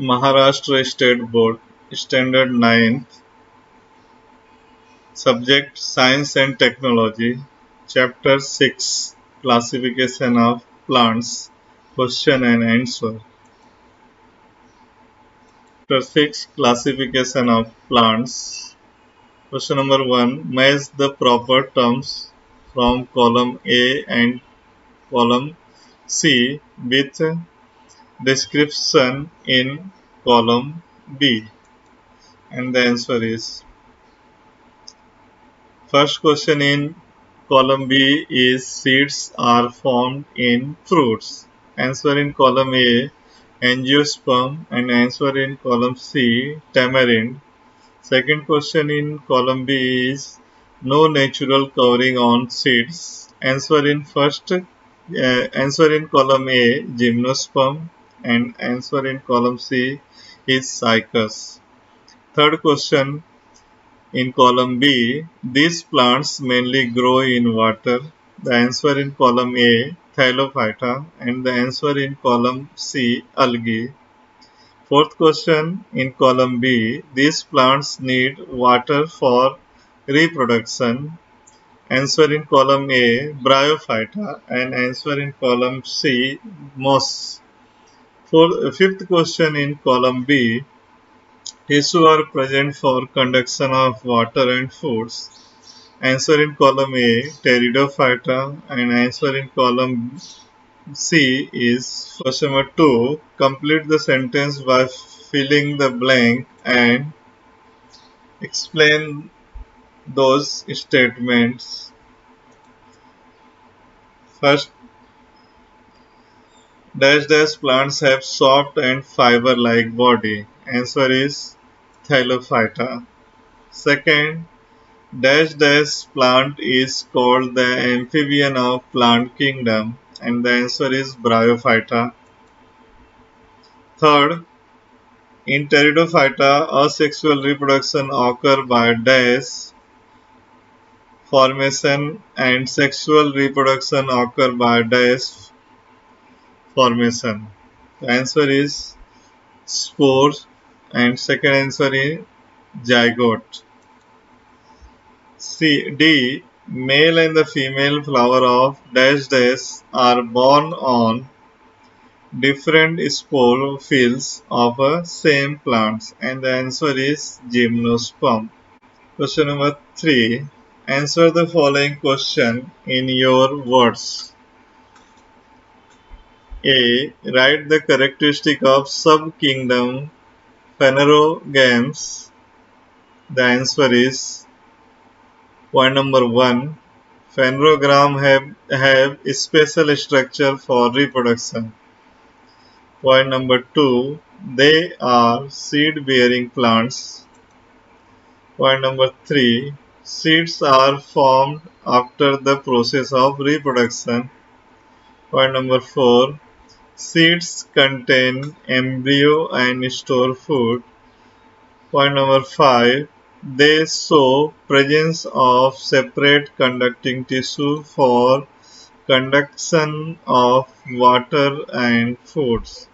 Maharashtra State Board, Standard 9, Subject Science and Technology, Chapter 6, Classification of Plants, Question and Answer. Chapter 6, Classification of Plants. Question number 1, match the proper terms from column A and column C with description in column B. And the answer is first question in column B is seeds are formed in fruits. Answer in column A angiosperm and answer in column C tamarind. Second question in column B is no natural covering on seeds. Answer in column A gymnosperm and answer in column C is cycas. Third question in column B, these plants mainly grow in water. The answer in column A, Thylophyta, and the answer in column C, algae. Fourth question in column B, these plants need water for reproduction. Answer in column A, Bryophyta, and answer in column C, moss. Fifth question in column B, tissue are present for conduction of water and foods. Answer in column A, Pteridophyta, and answer in column C is question number 2. Complete the sentence by filling the blank and explain those statements. First, dash dash plants have soft and fiber-like body. Answer is Thylophyta. Second, dash dash plant is called the amphibian of plant kingdom and the answer is Bryophyta. Third, in Pteridophyta, asexual reproduction occurs by dash formation and sexual reproduction occurs by dash formation. The answer is spores and second answer is zygote. D. Male and the female flower of dash dash are born on different spore fields of a same plants and the answer is gymnosperm. Question number 3. Answer the following question in your words. A. Write the characteristic of subkingdom Phanerogames. The answer is point number 1. Phanerogram have a special structure for reproduction. Point number 2. They are seed-bearing plants. Point number 3. Seeds are formed after the process of reproduction. Point number 4. Seeds contain embryo and store food. Point number 5. They show presence of separate conducting tissue for conduction of water and foods.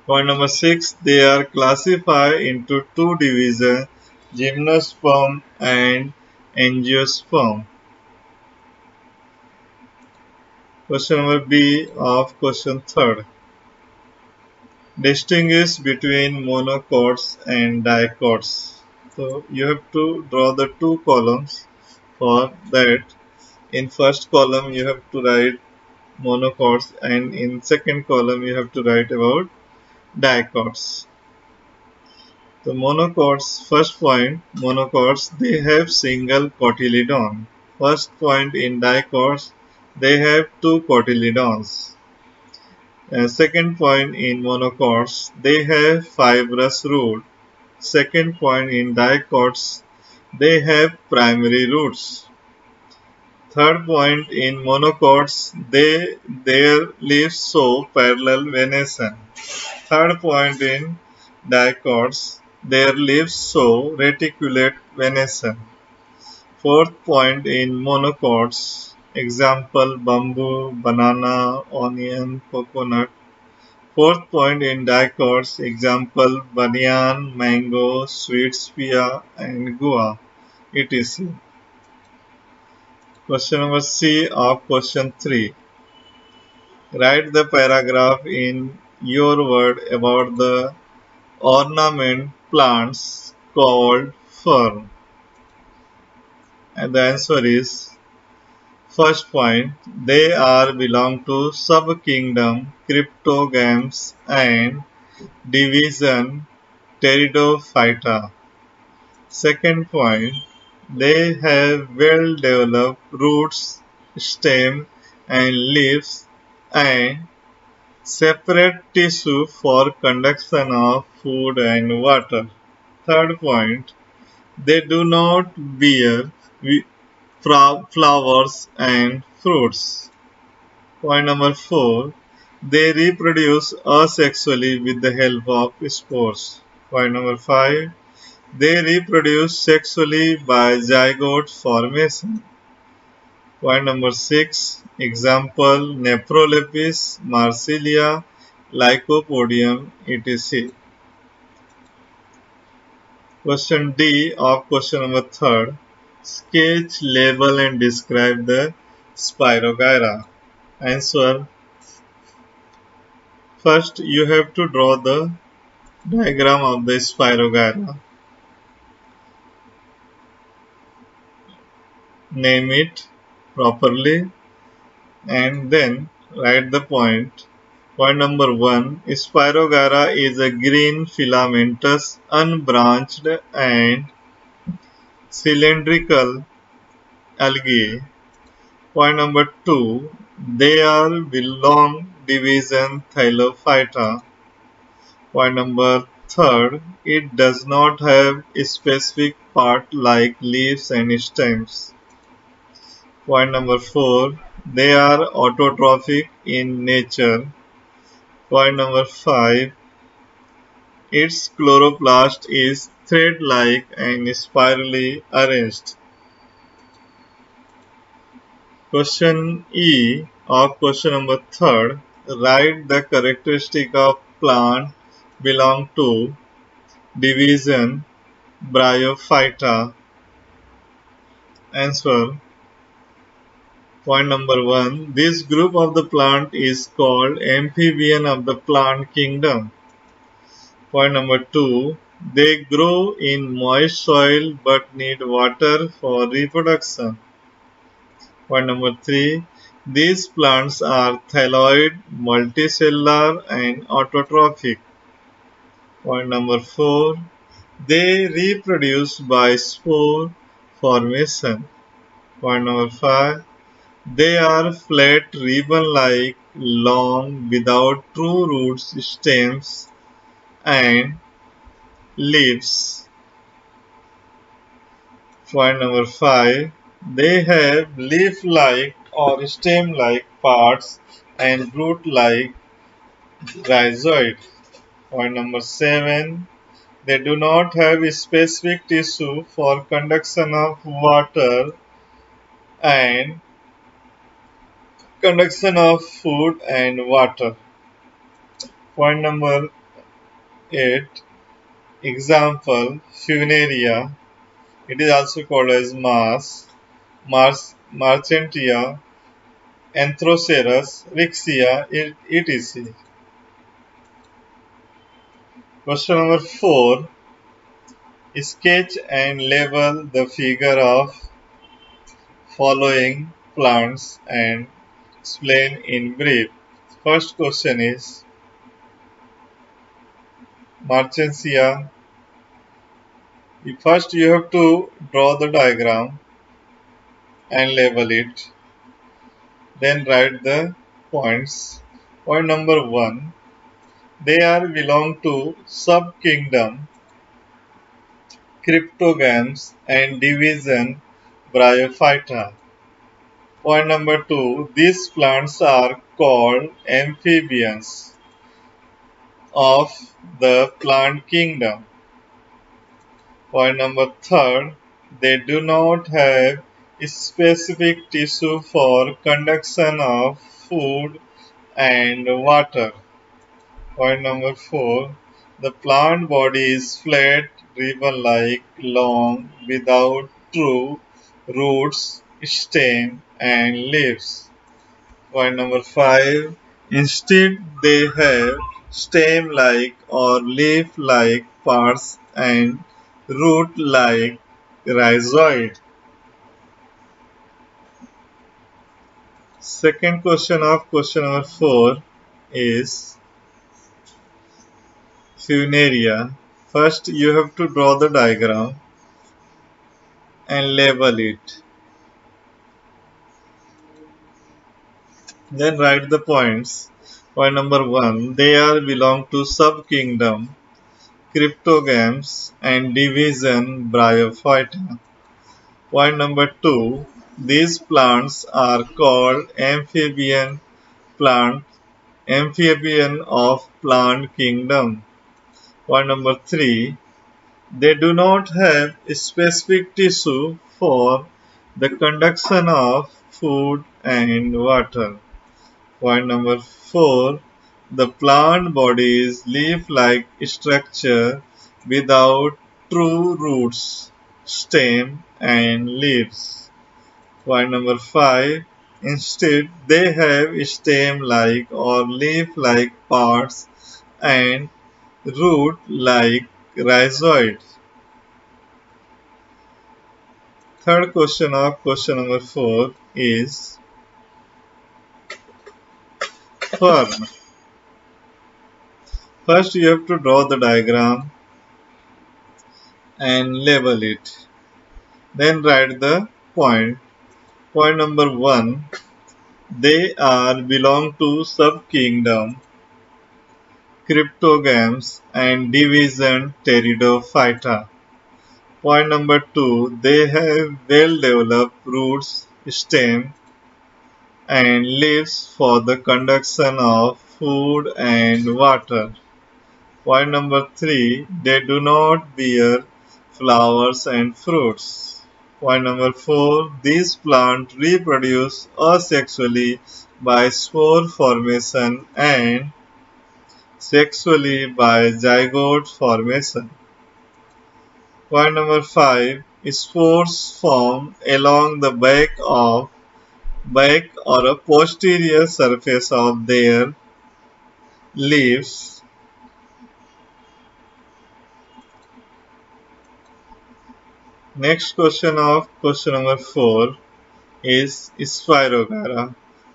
Point number 6. They are classified into two divisions, gymnosperm and angiosperm. Question number B of question 3rd. Distinguish between monocots and dicots. So you have to draw the two columns. For that, in first column you have to write monocots and in second column you have to write about dicots. The monocots, first point, monocots, they have single cotyledon. First point in dicots, they have two cotyledons. Second point in monocots, they have fibrous root. Second point in dicots, they have primary roots. Third point in monocots, their leaves show parallel venation. Third point in dicots, their leaves show reticulate venation. Fourth point in monocots, example bamboo, banana, onion, coconut. Fourth point in dicots, example banyan, mango, sweet pea, and guava, etc. Question number C of question 3. Write the paragraph in your word about the ornament plants called fern. And the answer is first point, they are belong to subkingdom Cryptogams and division Pteridophyta. Second point, they have well developed roots, stem and leaves and separate tissue for conduction of food and water. Third point, they do not bear flowers and fruits. Point number 4. They reproduce asexually with the help of spores. Point number 5. They reproduce sexually by zygote formation. Point number 6. Example Nephrolepis, Marsilia, Lycopodium, etc. Question D of question number 3. Sketch, label and describe the Spirogyra. Answer. First, you have to draw the diagram of the Spirogyra. Name it properly and then write the point. Point number 1. Spirogyra is a green filamentous, unbranched and cylindrical algae. Point number 2. They are long division Thylophyta. Point number 3. It does not have a specific part like leaves and stems. Point number 4. They are autotrophic in nature. Point number 5. Its chloroplast is thread-like and spirally arranged. Question E of question number 3. Write the characteristic of plant belong to division Bryophyta. Answer. Point number 1. This group of the plant is called amphibian of the plant kingdom. Point number 2. They grow in moist soil but need water for reproduction. Point number 3. These plants are thyloid, multicellular and autotrophic. Point number 4. They reproduce by spore formation. Point number 5. They are flat ribbon-like, long, without true roots, stems, and leaves. Point number 5. They have leaf-like or stem-like parts and root-like rhizoid. Point number 7. They do not have a specific tissue for conduction of water and conduction of food and water. Point number 8. Example, Funaria. It is also called as Marchantia, Anthroceras, Rixia, etc. Question number 4. Sketch and label the figure of following plants and explain in brief. First question is Marchantia. First you have to draw the diagram and label it. Then write the points. Point number 1. They are belong to subkingdom Cryptogams and division Bryophyta. Point number 2. These plants are called amphibians of the plant kingdom. Point number 3. They do not have specific tissue for conduction of food and water. Point number 4. The plant body is flat, ribbon-like, long, without true roots, stem, and leaves. Point number 5. Instead, they have stem-like or leaf-like parts and root-like rhizoid. Second question of question number 4 is funaria. First, you have to draw the diagram and label it. Then write the points. Point number 1. They are belong to subkingdom cryptogams and division Bryophyta. Point number 2. These plants are called plant, amphibian of plant kingdom. Point number 3. They do not have specific tissue for the conduction of food and water. Point number 4. The plant body is leaf-like structure without true roots, stem, and leaves. Point number 5. Instead, they have stem-like or leaf-like parts and root-like rhizoids. Third question of question number 4 is fern. First, you have to draw the diagram and label it. Then write the point. Point number 1. They are belong to subkingdom cryptogams and division pteridophyta. Point number 2. They have well developed roots, stem, and leaves for the conduction of food and water. Point number 3. They do not bear flowers and fruits. Point number 4. These plants reproduce asexually by spore formation and sexually by zygote formation. Point number 5. Spores form along the back or a posterior surface of their leaves. Next question of question number 4 is Spirogara.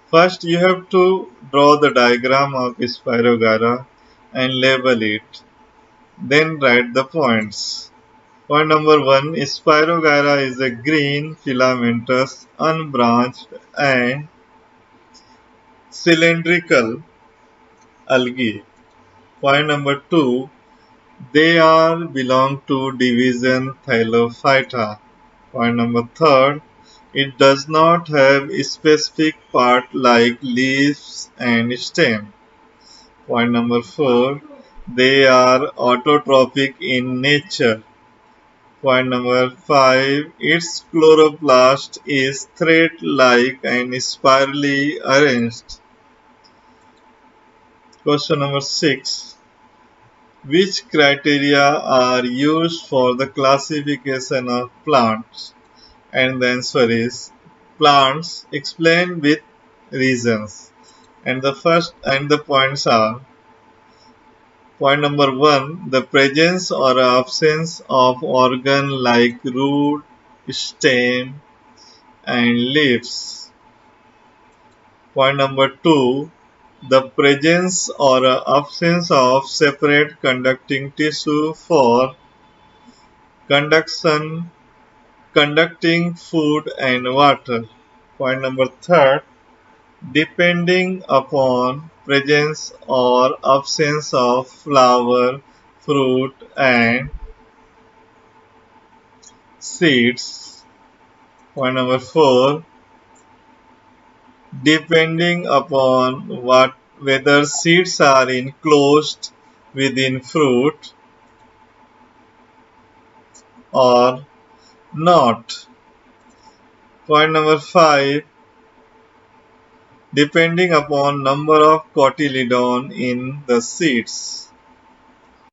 First, you have to draw the diagram of Spirogara and label it. Then write the points. Point number 1. Spirogara is a green, filamentous, unbranched, and cylindrical algae. Point number 2. They all belong to division Thylophyta. Point number 3. It does not have a specific part like leaves and stem. Point number 4. They are autotrophic in nature. Point number 5. Its chloroplast is thread-like and spirally arranged. Question number 6. Which criteria are used for the classification of plants? And the answer is plants explained with reasons. And the first and the points are point number 1, the presence or absence of organ like root, stem, and leaves. Point number 2, the presence or absence of separate conducting tissue for conduction, conducting food and water. Point number 3, depending upon presence or absence of flower, fruit, and seeds. Point number 4, depending upon whether seeds are enclosed within fruit or not. Point number 5, depending upon number of cotyledon in the seeds.